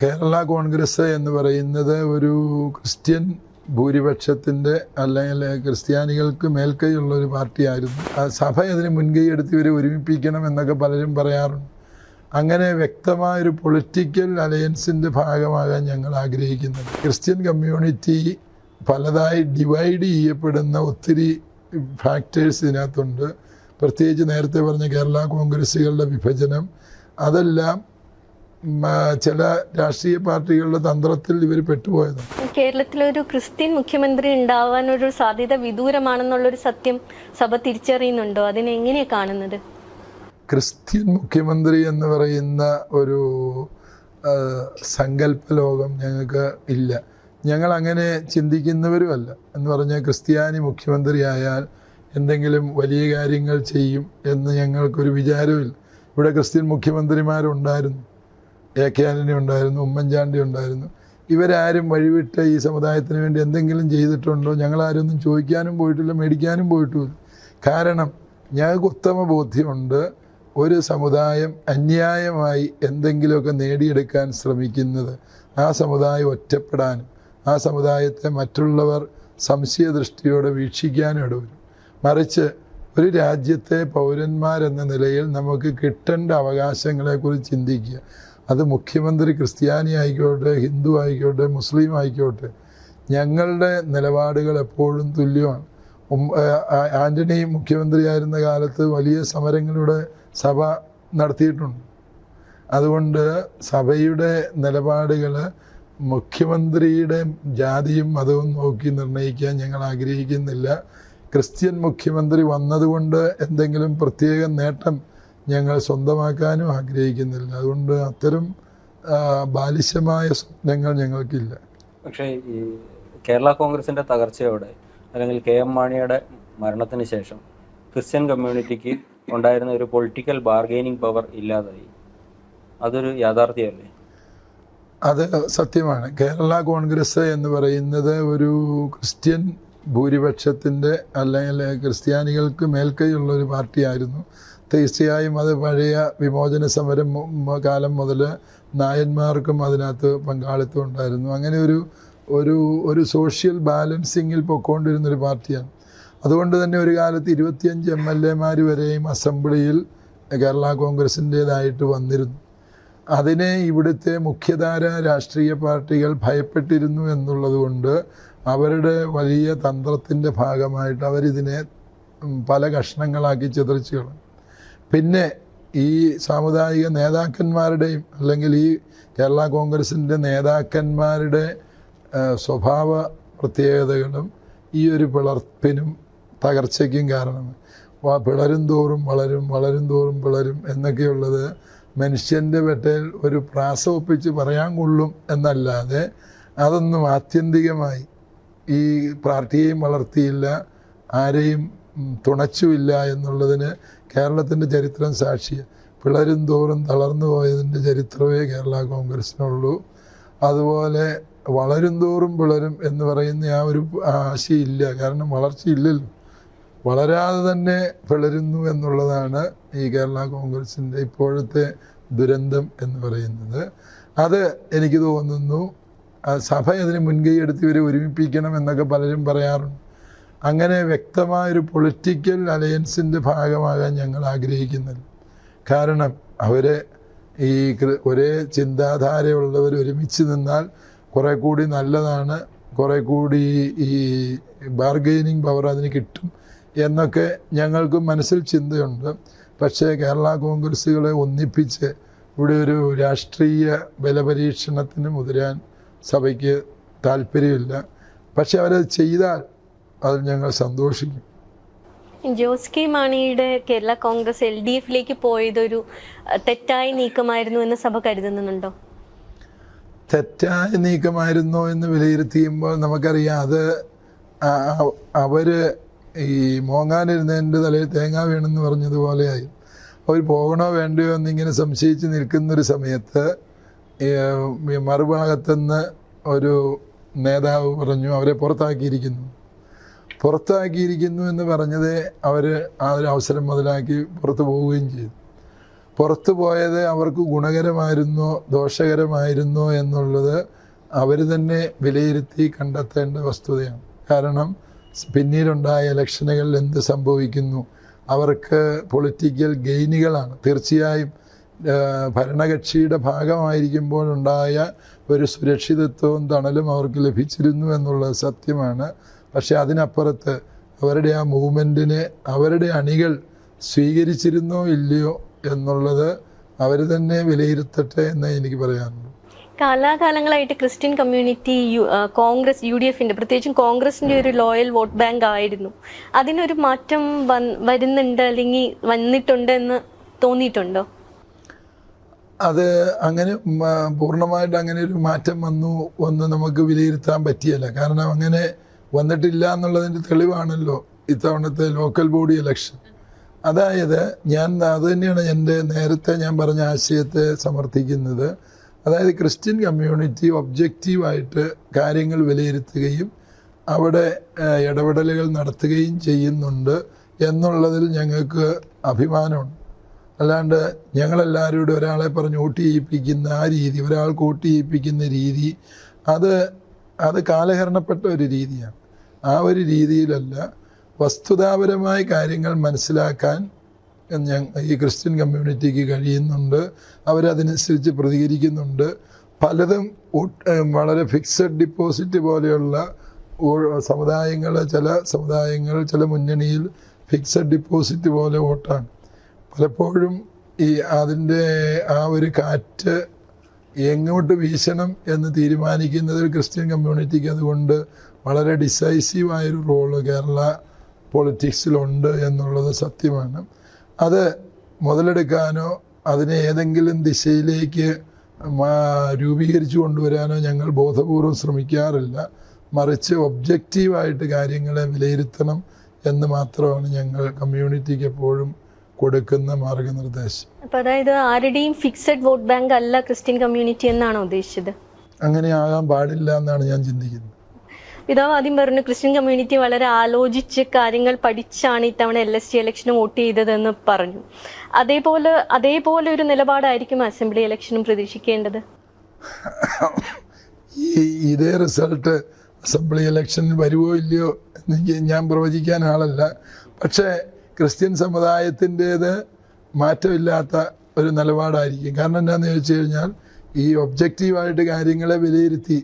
കേരള കോൺഗ്രസ് എന്ന് പറയുന്നത് ഒരു ക്രിസ്ത്യൻ ഭൂരിപക്ഷത്തിൻ്റെ അല്ലെങ്കിൽ ക്രിസ്ത്യാനികൾക്ക് മേൽക്കൈയുള്ള ഒരു പാർട്ടിയായിരുന്നു. സഭ അതിന് മുൻകൈ എടുത്ത് ഇവരെ ഒരുമിപ്പിക്കണം എന്നൊക്കെ പലരും പറയാറുണ്ട്. അങ്ങനെ വ്യക്തമായൊരു പൊളിറ്റിക്കൽ അലയൻസിൻ്റെ ഭാഗമാകാൻ ഞങ്ങൾ ആഗ്രഹിക്കുന്നുണ്ട്. ക്രിസ്ത്യൻ കമ്മ്യൂണിറ്റി പലതായി ഡിവൈഡ് ചെയ്യപ്പെടുന്ന ഒത്തിരി ഫാക്ടേഴ്സ് ഇതിനകത്തുണ്ട്. പ്രത്യേകിച്ച് നേരത്തെ പറഞ്ഞ കേരള കോൺഗ്രസ്സുകളുടെ വിഭജനം, അതെല്ലാം ചില രാഷ്ട്രീയ പാർട്ടികളുടെ തന്ത്രത്തിൽ ഇവർ പെട്ടുപോയതാണ്. കേരളത്തിലൊരു ക്രിസ്ത്യൻ മുഖ്യമന്ത്രി ഉണ്ടാവാനൊരു സാധ്യത വിദൂരമാണെന്നുള്ളൊരു സത്യം സഭ തിരിച്ചറിയുന്നുണ്ടോ? അതിനെ എങ്ങനെയാണ് കാണുന്നത്? ക്രിസ്ത്യൻ മുഖ്യമന്ത്രി എന്ന് പറയുന്ന ഒരു സങ്കല്പ ലോകം ഞങ്ങൾക്ക് ഇല്ല. ഞങ്ങൾ അങ്ങനെ ചിന്തിക്കുന്നവരുമല്ല. എന്ന് പറഞ്ഞാൽ ക്രിസ്ത്യാനി മുഖ്യമന്ത്രിയായാൽ എന്തെങ്കിലും വലിയ കാര്യങ്ങൾ ചെയ്യും എന്ന് ഞങ്ങൾക്കൊരു വിചാരമില്ല. ഇവിടെ ക്രിസ്ത്യൻ മുഖ്യമന്ത്രിമാരുണ്ടായിരുന്നു. A.K. ആന്റണി ഉണ്ടായിരുന്നു, ഉമ്മൻചാണ്ടി ഉണ്ടായിരുന്നു. ഇവരാരും വഴിവിട്ട് ഈ സമുദായത്തിന് വേണ്ടി എന്തെങ്കിലും ചെയ്തിട്ടുണ്ടോ? ഞങ്ങളാരും ഒന്നും ചോദിക്കാനും പോയിട്ടില്ല, മേടിക്കാനും പോയിട്ടുമില്ല. കാരണം ഞങ്ങൾക്ക് ഉത്തമ ബോധ്യമുണ്ട്, ഒരു സമുദായം അന്യായമായി എന്തെങ്കിലുമൊക്കെ നേടിയെടുക്കാൻ ശ്രമിക്കുന്നത് ആ സമുദായം ഒറ്റപ്പെടാനും ആ സമുദായത്തെ മറ്റുള്ളവർ സംശയദൃഷ്ടിയോടെ വീക്ഷിക്കാനും ഇടവരും. മറിച്ച് ഒരു രാജ്യത്തെ പൗരന്മാരെന്ന നിലയിൽ നമുക്ക് കിട്ടേണ്ട അവകാശങ്ങളെക്കുറിച്ച് ചിന്തിക്കുക. അത് മുഖ്യമന്ത്രി ക്രിസ്ത്യാനി ആയിക്കോട്ടെ, ഹിന്ദു ആയിക്കോട്ടെ, മുസ്ലിം ആയിക്കോട്ടെ, ഞങ്ങളുടെ നിലപാടുകൾ എപ്പോഴും തുല്യമാണ്. ആൻ്റണി മുഖ്യമന്ത്രിയായിരുന്ന കാലത്ത് വലിയ സമരങ്ങളിലൂടെ സഭ നടത്തിയിട്ടുണ്ട്. അതുകൊണ്ട് സഭയുടെ നിലപാടുകൾ മുഖ്യമന്ത്രിയുടെ ജാതിയും മതവും നോക്കി നിർണ്ണയിക്കാൻ ഞങ്ങൾ ആഗ്രഹിക്കുന്നില്ല. ക്രിസ്ത്യൻ മുഖ്യമന്ത്രി വന്നതുകൊണ്ട് എന്തെങ്കിലും പ്രത്യേക നേട്ടം ഞങ്ങൾ സ്വന്തമാക്കാനും ആഗ്രഹിക്കുന്നില്ല. അതുകൊണ്ട് അത്തരം ബാലിശമായ സ്വപ്നങ്ങൾ ഞങ്ങൾക്കില്ല. പക്ഷേ ഈ കേരള കോൺഗ്രസിൻ്റെ തകർച്ചയോടെ അല്ലെങ്കിൽ KM മാണിയുടെ മരണത്തിന് ശേഷം ക്രിസ്ത്യൻ കമ്മ്യൂണിറ്റിക്ക് ഉണ്ടായിരുന്ന ഒരു പൊളിറ്റിക്കൽ ബാർഗെയിനിങ് പവർ ഇല്ലാതായി. അതൊരു യാഥാർത്ഥ്യമല്ലേ? അത് സത്യമാണ്. കേരള കോൺഗ്രസ് എന്ന് പറയുന്നത് ഒരു ക്രിസ്ത്യൻ ഭൂരിപക്ഷത്തിൻ്റെ അല്ലെങ്കിൽ ക്രിസ്ത്യാനികൾക്ക് മേൽക്കൈയുള്ള ഒരു പാർട്ടിയായിരുന്നു. തീർച്ചയായും അത് പഴയ വിമോചന സമരം കാലം മുതൽ നായന്മാർക്കും അതിനകത്ത് പങ്കാളിത്തം ഉണ്ടായിരുന്നു. അങ്ങനെ ഒരു സോഷ്യൽ ബാലൻസിങ്ങിൽ പൊയ്ക്കൊണ്ടിരുന്നൊരു പാർട്ടിയാണ്. അതുകൊണ്ട് തന്നെ ഒരു കാലത്ത് 25 MLA വരെയും അസംബ്ലിയിൽ കേരള കോൺഗ്രസിൻ്റേതായിട്ട് വന്നിരുന്നു. അതിനെ ഇവിടുത്തെ മുഖ്യധാര രാഷ്ട്രീയ പാർട്ടികൾ ഭയപ്പെട്ടിരുന്നു എന്നുള്ളത് കൊണ്ട് അവരുടെ വലിയ തന്ത്രത്തിൻ്റെ ഭാഗമായിട്ട് അവരിതിനെ പല കഷ്ണങ്ങളാക്കി ചിതറിച്ചു കളഞ്ഞു. പിന്നെ ഈ സാമുദായിക നേതാക്കന്മാരുടെയും അല്ലെങ്കിൽ ഈ കേരള കോൺഗ്രസിൻ്റെ നേതാക്കന്മാരുടെ സ്വഭാവ പ്രത്യേകതകളും ഈ ഒരു പിളർപ്പിനും തകർച്ചയ്ക്കും കാരണമാണ്. പിളരും തോറും വളരും, വളരും തോറും പിളരും എന്നൊക്കെയുള്ളത് മനുഷ്യൻ്റെ വെട്ടയിൽ ഒരു പ്രാസ ഒപ്പിച്ച് പറയാൻ കൊള്ളും എന്നല്ലാതെ അതൊന്നും ആത്യന്തികമായി ഈ പാർട്ടിയെയും വളർത്തിയില്ല, ആരെയും തുണച്ചുമില്ല എന്നുള്ളതിന് കേരളത്തിൻ്റെ ചരിത്രം സാക്ഷിയാണ്. പിളരും തോറും തളർന്നു പോയതിൻ്റെ ചരിത്രമേ കേരള കോൺഗ്രസ്സിനുള്ളൂ. അതുപോലെ വളരും തോറും പിളരും എന്ന് പറയുന്ന ആ ഒരു ആശയില്ല. കാരണം വളർച്ചയില്ലല്ലോ. വളരാതെ തന്നെ പിളരുന്നു എന്നുള്ളതാണ് ഈ കേരള കോൺഗ്രസിൻ്റെ ഇപ്പോഴത്തെ ദുരന്തം എന്ന് പറയുന്നത്. അത് എനിക്ക് തോന്നുന്നു സഭ അതിന് മുൻകൈ എടുത്ത് ഇവരെ ഒരുമിപ്പിക്കണം എന്നൊക്കെ പലരും പറയാറുണ്ട്. അങ്ങനെ വ്യക്തമായൊരു പൊളിറ്റിക്കൽ അലയൻസിൻ്റെ ഭാഗമാകാൻ ഞങ്ങൾ ആഗ്രഹിക്കുന്നില്ല. കാരണം അവരെ ഈ ഒരേ ചിന്താധാരയുള്ളവർ ഒരുമിച്ച് നിന്നാൽ കുറേ കൂടി നല്ലതാണ്, കുറേ കൂടി ഈ ബാർഗെയിനിങ് പവർ അതിന് കിട്ടും എന്നൊക്കെ ഞങ്ങൾക്ക് മനസ്സിൽ ചിന്തയുണ്ട്. പക്ഷേ കേരള കോൺഗ്രസ്സുകളെ ഒന്നിപ്പിച്ച് ഇവിടെ ഒരു രാഷ്ട്രീയ ബലപരീക്ഷണത്തിന് മുതിരാൻ സഭയ്ക്ക് താല്പര്യമില്ല. പക്ഷെ അവരത് ചെയ്താൽ അതിൽ ഞങ്ങൾ സന്തോഷിക്കും. ജോസ് കെ മാണിയുടെ കേരള കോൺഗ്രസ് LDFിലേക്ക് പോയതൊരു തെറ്റായ നീക്കമായിരുന്നു എന്ന് സഭ കരുതുന്നുണ്ടോ? തെറ്റായ നീക്കമായിരുന്നോ എന്ന് വിലയിരുത്തിയുമ്പോൾ നമുക്കറിയാം, അത് അവർ ഈ മോങ്ങാനിരുന്നതിൻ്റെ തലയിൽ തേങ്ങ വീണെന്ന് പറഞ്ഞതുപോലെയായി. അവർ പോകണോ വേണ്ടയോ എന്നിങ്ങനെ സംശയിച്ച് നിൽക്കുന്നൊരു സമയത്ത് മറുഭാഗത്തുനിന്ന് ഒരു നേതാവ് പറഞ്ഞു അവരെ പുറത്താക്കിയിരിക്കുന്നു എന്ന് പറഞ്ഞത് അവർ ആ ഒരു അവസരം മുതലാക്കി പുറത്തു പോവുകയും ചെയ്തു. പുറത്തു പോയത് അവർക്ക് ഗുണകരമായിരുന്നോ ദോഷകരമായിരുന്നോ എന്നുള്ളത് അവർ തന്നെ വിലയിരുത്തി കണ്ടെത്തേണ്ട വസ്തുതയാണ്. കാരണം പിന്നീടുണ്ടായ ഇലക്ഷനുകളിൽ എന്ത് സംഭവിക്കുന്നു, അവർക്ക് പൊളിറ്റിക്കൽ ഗെയിനുകളാണ്. തീർച്ചയായും ഭരണകക്ഷിയുടെ ഭാഗമായിരിക്കുമ്പോഴുണ്ടായ ഒരു സുരക്ഷിതത്വവും തണലും അവർക്ക് ലഭിച്ചിരുന്നു എന്നുള്ളത് സത്യമാണ്. പക്ഷെ അതിനപ്പുറത്ത് അവരുടെ ആ മൂവ്മെൻറ്റിനെ അവരുടെ അണികൾ സ്വീകരിച്ചിരുന്നോ ഇല്ലയോ എന്നുള്ളത് അവർ തന്നെ വിലയിരുത്തട്ടെ എന്ന് എനിക്ക് പറയാനുള്ളൂ. കാലാകാലങ്ങളായിട്ട് ക്രിസ്ത്യൻ കമ്മ്യൂണിറ്റി കോൺഗ്രസ് UDFന്റെ പ്രത്യേകിച്ചും കോൺഗ്രസിന്റെ ഒരു ലോയൽ വോട്ട് ബാങ്ക് ആയിരുന്നു. അതിനൊരു മാറ്റം വരുന്നുണ്ട് അല്ലെങ്കിൽ വന്നിട്ടുണ്ട് എന്ന് തോന്നിയിട്ടുണ്ടോ? അത് അങ്ങനെ പൂർണ്ണമായിട്ട് അങ്ങനെ ഒരു മാറ്റം വന്നു എന്ന് നമുക്ക് വിലയിരുത്താൻ പറ്റിയല്ല. കാരണം അങ്ങനെ വന്നിട്ടില്ല എന്നുള്ളതിൻ്റെ തെളിവാണല്ലോ ഇത്തവണത്തെ ലോക്കൽ ബോഡി ഇലക്ഷൻ. അതായത് അത് തന്നെയാണ് എൻ്റെ നേരത്തെ ഞാൻ പറഞ്ഞ ആശയത്തെ സമർത്ഥിക്കുന്നത്. അതായത് ക്രിസ്ത്യൻ കമ്മ്യൂണിറ്റി ഒബ്ജക്റ്റീവായിട്ട് കാര്യങ്ങൾ വിലയിരുത്തുകയും അവിടെ ഇടപെടലുകൾ നടത്തുകയും ചെയ്യുന്നുണ്ട് എന്നുള്ളതിൽ ഞങ്ങൾക്ക് അഭിമാനമുണ്ട്. അല്ലാണ്ട് ഞങ്ങളെല്ലാവരോടും ഒരാളെ പറഞ്ഞ് വോട്ട് ചെയ്യിപ്പിക്കുന്ന ആ രീതി, ഒരാൾക്ക് വോട്ട് ചെയ്യിപ്പിക്കുന്ന രീതി, അത് കാലഹരണപ്പെട്ട ഒരു രീതിയാണ്. ആ ഒരു രീതിയിലല്ല, വസ്തുതാപരമായ കാര്യങ്ങൾ മനസ്സിലാക്കാൻ ഈ ക്രിസ്ത്യൻ കമ്മ്യൂണിറ്റിക്ക് കഴിയുന്നുണ്ട്. അവരതനുസരിച്ച് പ്രതികരിക്കുന്നുണ്ട്. പലതും വളരെ ഫിക്സഡ് ഡിപ്പോസിറ്റ് പോലെയുള്ള സമുദായങ്ങൾ, ചില മുന്നണിയിൽ ഫിക്സഡ് ഡിപ്പോസിറ്റ് പോലെ വോട്ടാണ്. പലപ്പോഴും അതിൻ്റെ ആ ഒരു കാറ്റ് എങ്ങോട്ട് വീശണം എന്ന് തീരുമാനിക്കുന്നതിൽ ക്രിസ്ത്യൻ കമ്മ്യൂണിറ്റിക്ക് അതുകൊണ്ട് വളരെ ഡിസൈസീവായൊരു റോള് കേരള പൊളിറ്റിക്സിലുണ്ട് എന്നുള്ളത് സത്യമാണ്. അത് മുതലെടുക്കാനോ അതിനെ ഏതെങ്കിലും ദിശയിലേക്ക് രൂപീകരിച്ചു കൊണ്ടുവരാനോ ഞങ്ങൾ ബോധപൂർവം ശ്രമിക്കാറില്ല. മറിച്ച് ഒബ്ജക്റ്റീവായിട്ട് കാര്യങ്ങളെ വിലയിരുത്തണം എന്ന് മാത്രമാണ് ഞങ്ങൾ കമ്മ്യൂണിറ്റിക്ക് എപ്പോഴും കൊടുക്കുന്ന മാർഗനിർദ്ദേശം. അപ്പോൾ അതായത് ആരുടെയും ഫിക്സഡ് വോട്ട് ബാങ്ക് അല്ല ക്രിസ്ത്യൻ കമ്മ്യൂണിറ്റി എന്നാണോ ഉദ്ദേശിച്ചത്? അങ്ങനെ ആകാൻ പാടില്ല എന്നാണ് ഞാൻ ചിന്തിക്കുന്നത്. പിതാവ് ആദ്യം പറഞ്ഞു ക്രിസ്ത്യൻ കമ്മ്യൂണിറ്റി വളരെ ആലോചിച്ച് കാര്യങ്ങൾ പഠിച്ചാണ് ഇത്തവണ LST ഇലക്ഷന് വോട്ട് ചെയ്തതെന്ന് പറഞ്ഞു. അതേപോലെ ഒരു നിലപാടായിരിക്കും അസംബ്ലി ഇലക്ഷനും പ്രതീക്ഷിക്കേണ്ടത്? ഇതേ റിസൾട്ട് അസംബ്ലി ഇലക്ഷനിൽ വരുമോ ഇല്ലയോ എന്ന് ഞാൻ പ്രവചിക്കാൻ ആളല്ല. പക്ഷേ ക്രിസ്ത്യൻ സമുദായത്തിൻ്റേത് മാറ്റമില്ലാത്ത ഒരു നിലപാടായിരിക്കും. കാരണം എന്താണെന്ന് ചോദിച്ചു കഴിഞ്ഞാൽ, ഈ ഒബ്ജക്റ്റീവായിട്ട് കാര്യങ്ങളെ വിലയിരുത്തി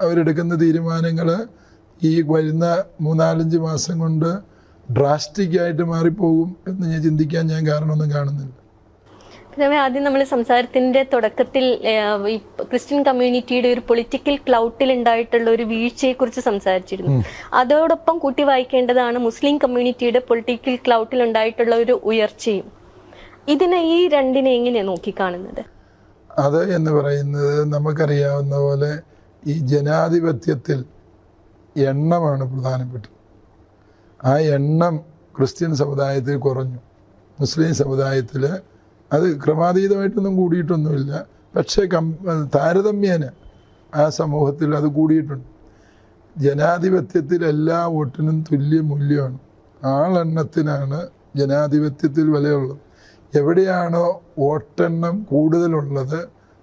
അവരെടുക്കുന്ന തീരുമാനങ്ങൾ ഈ വരുന്ന 3-4 മാസം കൊണ്ട് ഡ്രാസ്റ്റിക്കായിട്ട് മാറിപ്പോകും എന്ന് ഞാൻ ചിന്തിക്കാൻ ഞാൻ കാരണമൊന്നും കാണുന്നില്ല. ആദ്യം നമ്മൾ സംസാരത്തിന്റെ തുടക്കത്തിൽ ഈ ക്രിസ്ത്യൻ കമ്മ്യൂണിറ്റിയുടെ ഒരു പൊളിറ്റിക്കൽ ക്ലൗട്ടിൽ ഉണ്ടായിട്ടുള്ള ഒരു വീഴ്ചയെക്കുറിച്ച് സംസാരിച്ചിരുന്നു. അതോടൊപ്പം കൂട്ടി വായിക്കേണ്ടതാണ് മുസ്ലിം കമ്മ്യൂണിറ്റിയുടെ പൊളിറ്റിക്കൽ ക്ലൗട്ടിൽ ഉണ്ടായിട്ടുള്ള ഒരു ഉയർച്ചയും. ഈ രണ്ടിനെ എങ്ങനെയാണ് നോക്കിക്കാണുന്നത്? അത് എന്ന് പറയുന്നത് നമുക്കറിയാവുന്ന പോലെ ഈ ജനാധിപത്യത്തിൽ എണ്ണമാണ് പ്രധാനപ്പെട്ടത്. ആ എണ്ണം ക്രിസ്ത്യൻ സമുദായത്തിൽ കുറഞ്ഞു. മുസ്ലിം സമുദായത്തിൽ അത് ക്രമാതീതമായിട്ടൊന്നും കൂടിയിട്ടൊന്നുമില്ല. പക്ഷേ താരതമ്യേന ആ സമൂഹത്തിൽ അത് കൂടിയിട്ടുണ്ട്. ജനാധിപത്യത്തിൽ എല്ലാ വോട്ടിനും തുല്യ മൂല്യമാണ്. ആളെണ്ണത്തിനാണ് ജനാധിപത്യത്തിൽ വിലയുള്ളത്. എവിടെയാണോ വോട്ടെണ്ണം കൂടുതലുള്ളത്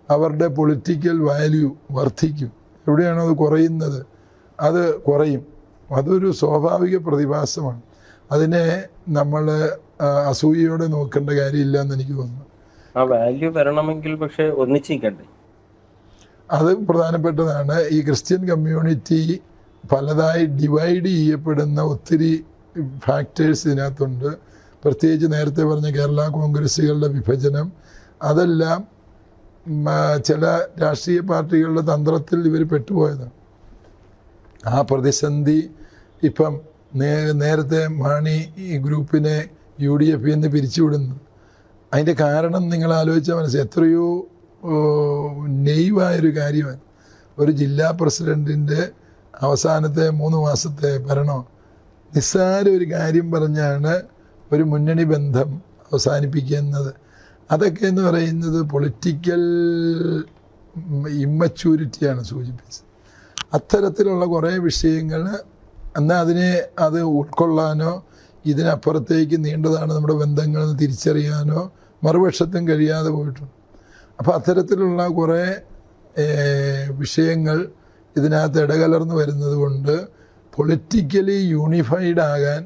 അവരുടെ പൊളിറ്റിക്കൽ വാല്യൂ വർദ്ധിക്കും. എവിടെയാണോ അത് കുറയുന്നത് അത് കുറയും. അതൊരു സ്വാഭാവിക പ്രതിഭാസമാണ്. അതിനെ നമ്മൾ അസൂയയോടെ നോക്കേണ്ട കാര്യമില്ല എന്ന് എനിക്ക് തോന്നുന്നു. ആ വാല്യൂ വരണമെങ്കിൽ പക്ഷേ ഒന്നിച്ചിരിക്കണ്ടേ? അത് പ്രധാനപ്പെട്ടതാണ്. ഈ ക്രിസ്ത്യൻ കമ്മ്യൂണിറ്റി പലതായി ഡിവൈഡ് ചെയ്യപ്പെടുന്ന ഒത്തിരി ഫാക്ടേഴ്സ് ഇതിനകത്തുണ്ട്. പ്രത്യേകിച്ച് നേരത്തെ പറഞ്ഞ കേരള കോൺഗ്രസ്സുകളുടെ വിഭജനം, അതെല്ലാം ചില രാഷ്ട്രീയ പാർട്ടികളുടെ തന്ത്രത്തിൽ ഇവർ പെട്ടുപോയതാണ്. ആ പ്രതിസന്ധി ഇപ്പം നേരത്തെ മാണി ഈ ഗ്രൂപ്പിനെ UDF നിന്ന് പിരിച്ചുവിടുന്നു. അതിൻ്റെ കാരണം നിങ്ങൾ ആലോചിച്ചാൽ മനസ്സിലായി. എത്രയോ നെയ്വായൊരു കാര്യമാണ്. ഒരു ജില്ലാ പ്രസിഡൻറ്റിൻ്റെ അവസാനത്തെ 3 മാസത്തെ ഭരണം നിസ്സാര ഒരു കാര്യം പറഞ്ഞാണ് ഒരു മുന്നണി ബന്ധം അവസാനിപ്പിക്കുന്നത്. അതൊക്കെ എന്ന് പറയുന്നത് പൊളിറ്റിക്കൽ ഇമ്മച്യൂരിറ്റിയാണ് സൂചിപ്പിച്ചത്. അത്തരത്തിലുള്ള കുറേ വിഷയങ്ങൾ എന്നാൽ അത് ഉൾക്കൊള്ളാനോ ഇതിനപ്പുറത്തേക്ക് നീണ്ടതാണ് നമ്മുടെ ബന്ധങ്ങളെന്ന് തിരിച്ചറിയാനോ മറുപക്ഷത്തും കഴിയാതെ പോയിട്ടുണ്ട്. അപ്പോൾ അത്തരത്തിലുള്ള കുറേ വിഷയങ്ങൾ ഇതിനകത്ത് ഇടകലർന്ന് വരുന്നത് കൊണ്ട് പൊളിറ്റിക്കലി യൂണിഫൈഡ് ആകാൻ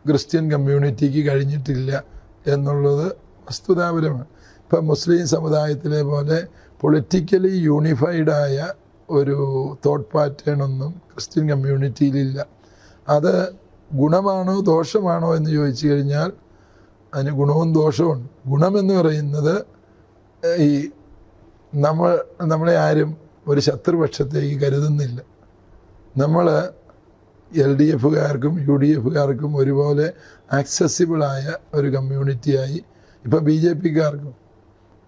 ക്രിസ്ത്യൻ കമ്മ്യൂണിറ്റിക്ക് കഴിഞ്ഞിട്ടില്ല എന്നുള്ളത് വസ്തുതാപരമാണ്. ഇപ്പം മുസ്ലിം സമുദായത്തിലെ പോലെ പൊളിറ്റിക്കലി യൂണിഫൈഡായ ഒരു തോട്ട് പാറ്റേൺ ഒന്നും ക്രിസ്ത്യൻ കമ്മ്യൂണിറ്റിയിലില്ല. അത് ഗുണമാണോ ദോഷമാണോ എന്ന് ചോദിച്ചു കഴിഞ്ഞാൽ അതിന് ഗുണവും ദോഷവുമുണ്ട്. ഗുണമെന്ന് പറയുന്നത് ഈ നമ്മളെ ആരും ഒരു ശത്രുപക്ഷത്തേക്ക് കരുതുന്നില്ല. നമ്മൾ LDFകാർക്കും UDFകാർക്കും ഒരുപോലെ ആക്സസിബിളായ ഒരു കമ്മ്യൂണിറ്റിയായി. ഇപ്പം BJPക്കാർക്കും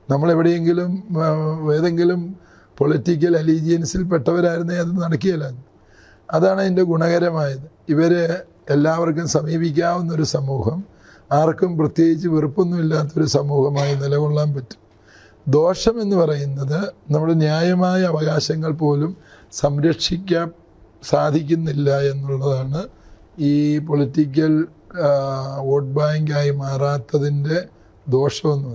നമ്മളെവിടെയെങ്കിലും ഏതെങ്കിലും പൊളിറ്റിക്കൽ അലീജിയൻസിൽ പെട്ടവരായിരുന്നേ അത് നടക്കുകയില്ലായിരുന്നു. അതാണ് അതിൻ്റെ ഗുണകരമായത്. ഇവർ എല്ലാവർക്കും സമീപിക്കാവുന്നൊരു സമൂഹം, ആർക്കും പ്രത്യേകിച്ച് വെറുപ്പൊന്നുമില്ലാത്തൊരു സമൂഹമായി നിലകൊള്ളാൻ പറ്റും. ദോഷമെന്ന് പറയുന്നത് നമ്മുടെ ന്യായമായ അവകാശങ്ങൾ പോലും സംരക്ഷിക്കാൻ സാധിക്കുന്നില്ല എന്നുള്ളതാണ് ഈ പൊളിറ്റിക്കൽ വോട്ട് ബാങ്കായി മാറാത്തതിൻ്റെ ദോഷമെന്ന് പറയുന്നത്.